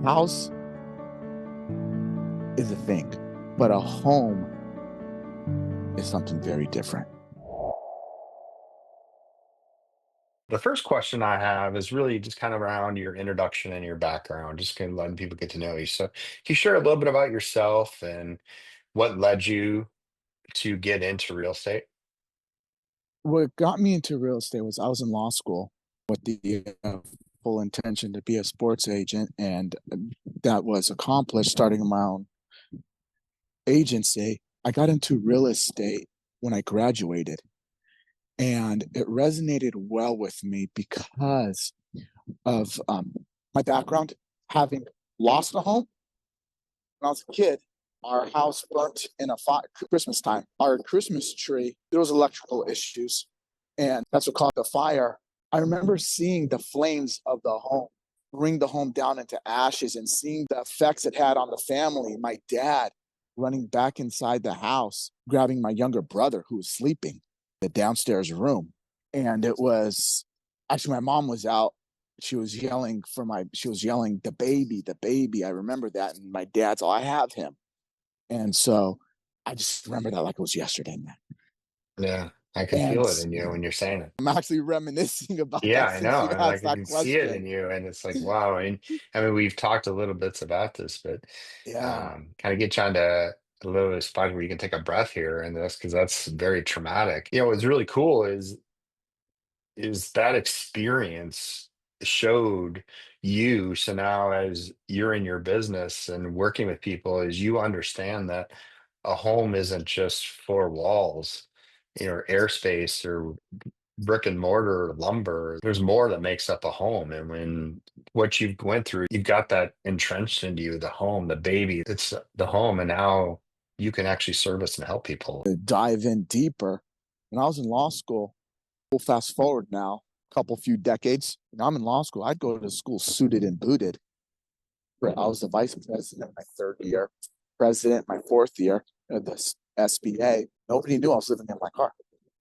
house is a thing, but a home is something very different. The first question I have is really just kind of around your introduction and your background, just kind of letting people get to know you. So, can you share a little bit about yourself and what led you to get into real estate? What got me into real estate was I was in law school with the full intention to be a sports agent, and that was accomplished starting my own agency. I got into real estate when I graduated, and it resonated well with me because of my background, having lost a home when I was a kid. Our house burnt in a Christmas time. Our Christmas tree, there was electrical issues, and that's what caused the fire. I remember seeing the flames of the home bring the home down into ashes and seeing the effects it had on the family. My dad running back inside the house, grabbing my younger brother who was sleeping in the downstairs room. And it was actually, my mom was out. She was yelling, the baby, the baby. I remember that. And my dad's, oh, I have him. And so I just remember that like it was yesterday, man. Yeah, I can And feel it in you when you're saying it. I'm actually reminiscing about Yeah, that I since know. you And asked like I that can see it question. in you. And it's like, wow. And I mean, we've talked a little bits about this, but Yeah. kind of get you onto a little spot where you can take a breath here in this because that's very traumatic. What's really cool is that experience showed you, so now as you're in your business and working with people, is you understand that a home isn't just four walls, airspace or brick and mortar lumber. There's more that makes up a home. And when what you've went through, you've got that entrenched into you, the home, the baby, it's the home. And now you can actually service and help people. To dive in deeper, when I was in law school, we'll fast forward now, a couple few decades. When I'm in law school, I'd go to school suited and booted. I was the vice president my third year, president my fourth year of the SBA. Nobody knew I was living in my car.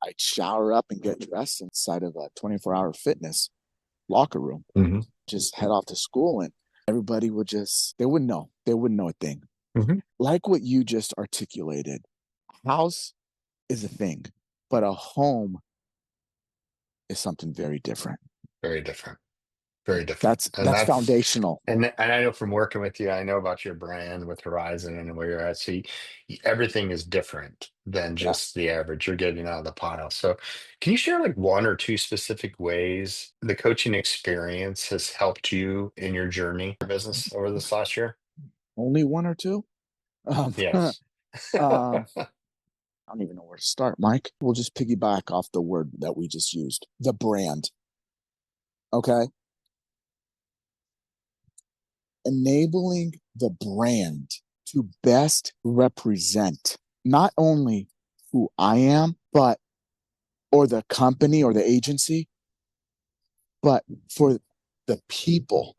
I'd shower up and get dressed inside of a 24-hour fitness locker room, Hmm. just head off to school, and everybody would just, they wouldn't know. They wouldn't know a thing. Hmm. Like what you just articulated, house is a thing, but a home is something very different. Very different. Very different. That's And that's that's foundational. and I know from working with you, I know about your brand with Horizon and where you're at. So everything is different than Yeah. just the average you're getting out of the pile. So can you share like one or two specific ways the coaching experience has helped you in your journey, your business over this last year? Only one or two. Yes. I don't even know where to start, Mike. We'll just piggyback off the word that we just used, the brand. Okay. Enabling the brand to best represent not only who I am, but, or the company or the agency, but for the people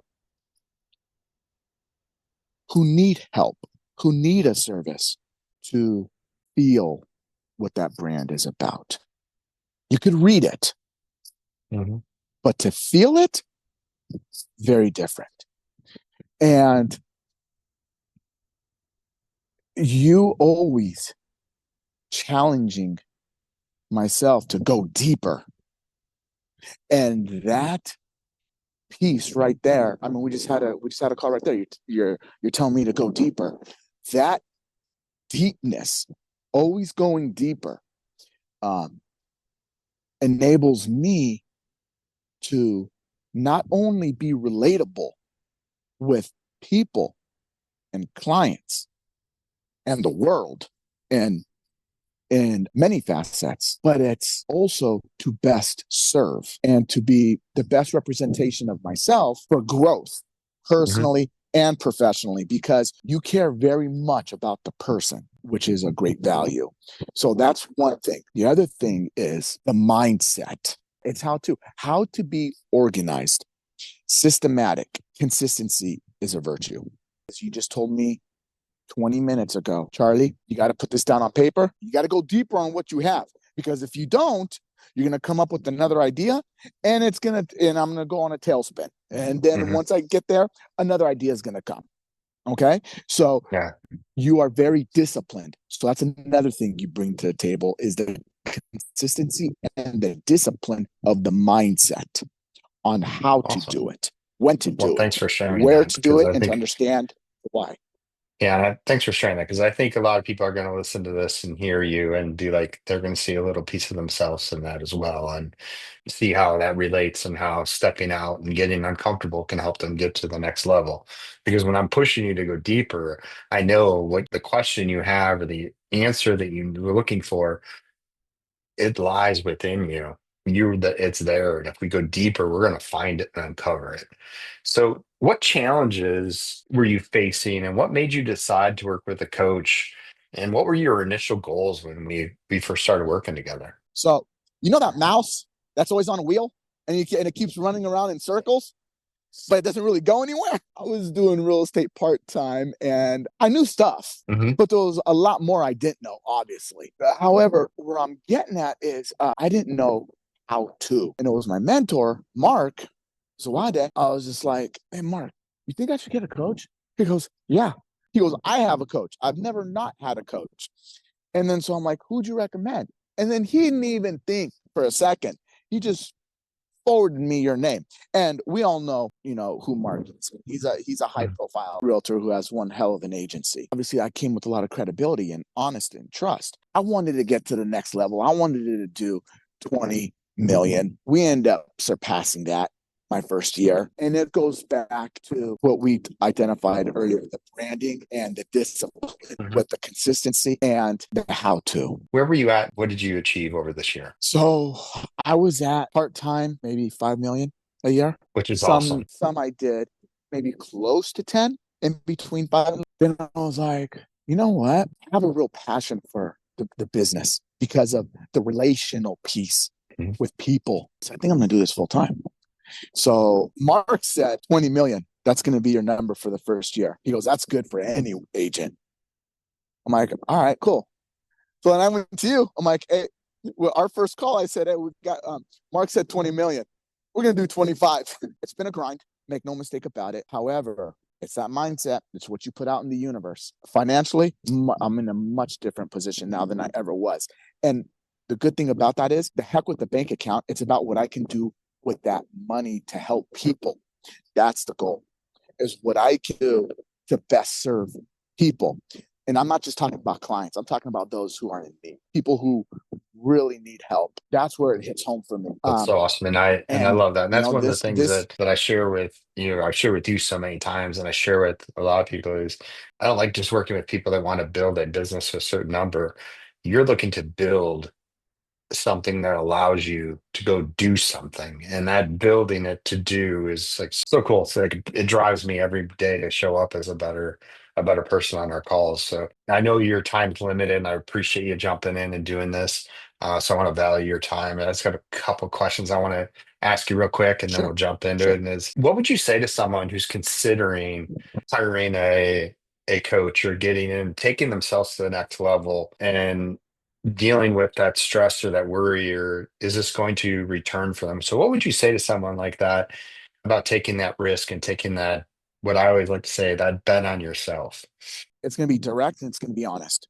who need help, who need a service to feel what that brand is about. You could read it, Mhm. but to feel it, very different. And you always challenging myself to go deeper. And that piece right there, I mean, we just had a call right there. You're telling me to go deeper. That deepness, always going deeper, um, enables me to not only be relatable with people and clients and the world and in many facets, but it's also to best serve and to be the best representation of myself for growth Mhm. personally and professionally, because you care very much about the person, which is a great value. So that's one thing. The other thing is the mindset. It's how to be organized, systematic. Consistency is a virtue. As you just told me 20 minutes ago, Charlie, you got to put this down on paper. You got to go deeper on what you have. Because if you don't, You're going to come up with another idea, and I'm going to go on a tailspin. And then Hmm. once I get there, another idea is going to come. Okay. So Yeah. you are very disciplined. So that's another thing you bring to the table is the consistency and the discipline of the mindset on how to Awesome. do it, when to Well, do thanks it, for sharing where that to do because it, I and to think, understand why. yeah, and thanks for sharing that because I think a lot of people are going to listen to this and hear you and be like, they're going to see a little piece of themselves in that as well and see how that relates and how stepping out and getting uncomfortable can help them get to the next level. Because when I'm pushing you to go deeper, I know what the question you have or the answer that you were looking for, it lies within you. It's there. And if we go deeper, we're going to find it and uncover it. So, what challenges were you facing and what made you decide to work with a coach? And what were your initial goals when we first started working together? So, you know that mouse that's always on a wheel and it keeps running around in circles, but it doesn't really go anywhere? I was doing real estate part time and I knew stuff, Hmm. but there was a lot more I didn't know, obviously. However, where I'm getting at is I didn't know how to. And it was my mentor, Mark Zawade. I was just like, hey, Mark, you think I should get a coach? He goes, yeah. He goes, I have a coach. I've never not had a coach. And then so I'm like, who'd you recommend? And then he didn't even think for a second. He just forwarded me your name. And we all know, who Mark is. He's a high profile realtor who has one hell of an agency. Obviously, I came with a lot of credibility and honesty and trust. I wanted to get to the next level. I wanted to do 20 million. We end up surpassing that my first year. And it goes back to what we identified earlier, the branding and the discipline Hmm. with the consistency and the how to. Where were you at? What did you achieve over this year? So I was at part time, maybe 5 million a year. Which is Some awesome. some I did maybe close to 10 in between five. Then I was like, you know what? I have a real passion for the business because of the relational piece Mhm. with people. So I think I'm gonna do this full time. So Mark said 20 million. That's gonna be your number for the first year. He goes, that's good for any agent. I'm like, all right, cool. So then I went to you. I'm like, hey, well, our first call, I said, hey, we got Mark said 20 million. We're gonna do 25. It's been a grind. Make no mistake about it. However, it's that mindset. It's what you put out in the universe. Financially, I'm in a much different position now than I ever was. And the good thing about that is the heck with the bank account. It's about what I can do with that money to help people. That's the goal, is what I can do to best serve people. And I'm not just talking about clients. I'm talking about those who are in need, people who really need help. That's where it hits home for me. That's so awesome. And I And love that. And that's one of the things this that I share with you, I've shared with you so many times, and I share with a lot of people is I don't like just working with people that want to build a business to a certain number. You're looking to build something that allows you to go do something, and that building it to do is like so cool. So like it drives me every day to show up as a better person on our calls. So I know your time's limited and I appreciate you jumping in and doing this. So I want to value your time, and I just got a couple questions I want to ask you real quick and then sure, we'll jump into it. sure. And is what would you say to someone who's considering hiring a coach or getting in, taking themselves to the next level and dealing with that stress or that worry, or is this going to return for them? So what would you say to someone like that about taking that risk and taking that, what I always like to say, that bet on yourself? It's going to be direct and it's going to be honest.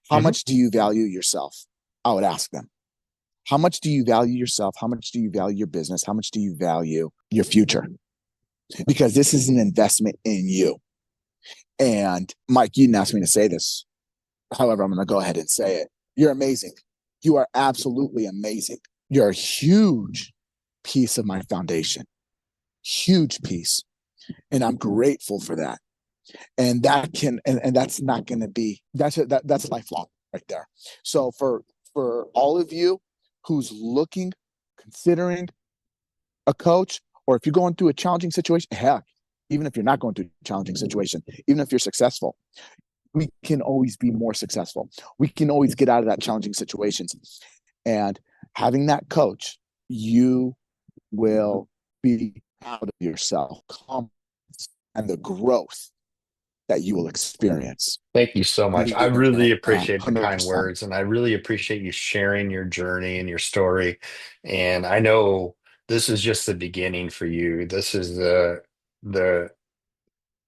How Hmm. much do you value yourself? I would ask them. How much do you value yourself? How much do you value your business? How much do you value your future? Because this is an investment in you. And Mike, you didn't ask me to say this. However, I'm going to go ahead and say it. You're amazing. You are absolutely amazing. You're a huge piece of my foundation, huge piece. And I'm grateful for that. And and that's not going to be, that's lifelong right there. So for all of you who's looking, considering a coach, or if you're going through a challenging situation, heck, even if you're not going through a challenging situation, even if you're successful, we can always be more successful. We can always get out of that challenging situations. And having that coach, you will be proud of yourself and the growth that you will experience. Thank you so much. I Yeah, really appreciate the kind 100%. words, and I really appreciate you sharing your journey and your story. And I know this is just the beginning for you. This is the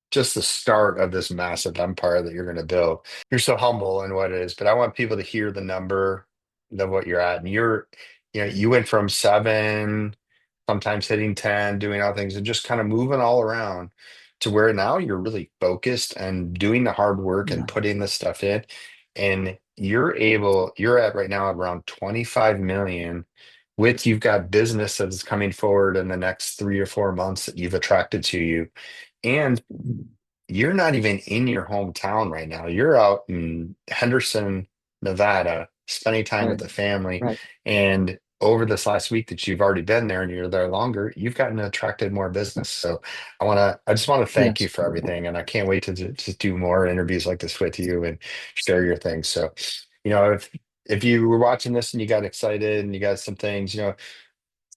just the start of this massive empire that you're going to build. You're so humble in what it is, but I want people to hear the number of what you're at. And you went from 7, sometimes hitting 10, doing all things and just kind of moving all around to where now you're really focused and doing the hard work Yeah. and putting this stuff in. And you're at right now around 25 million with you've got business that's coming forward in the next 3 or 4 months that you've attracted to you. And you're not even in your hometown right now. You're out in Henderson, Nevada, spending time with Right. the family. Right. And over this last week that you've already been there and you're there longer, you've gotten attracted more business. So I just want to thank you Yes. for everything. And I can't wait to do more interviews like this with you and share your things. So, if you were watching this and you got excited and you got some things,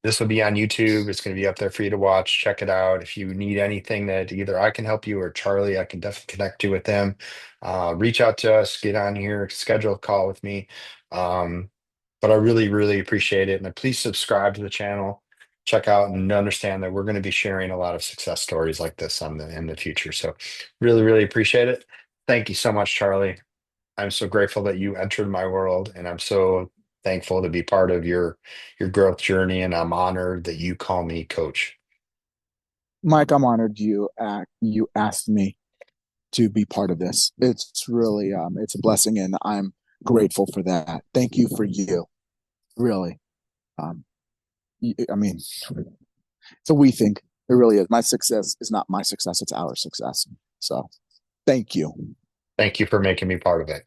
this will be on YouTube. It's going to be up there for you to watch. Check it out. If you need anything that either I can help you or Charlie, I can definitely connect you with them. Reach out to us, get on here, schedule a call with me. Um, but I really, really appreciate it. And please subscribe to the channel. Check out and understand that we're going to be sharing a lot of success stories like this in the future. So really, really appreciate it. Thank you so much, Charlie. I'm so grateful that you entered my world, and I'm so thankful to be part of your growth journey. And I'm honored that you call me coach. Mike, I'm honored you asked me to be part of this. It's really it's a blessing, and I'm grateful for that. Thank you for you. Really. Um, I mean, it's a we think. It really is. My success is not my success, it's our success. So thank you. Thank you for making me part of it.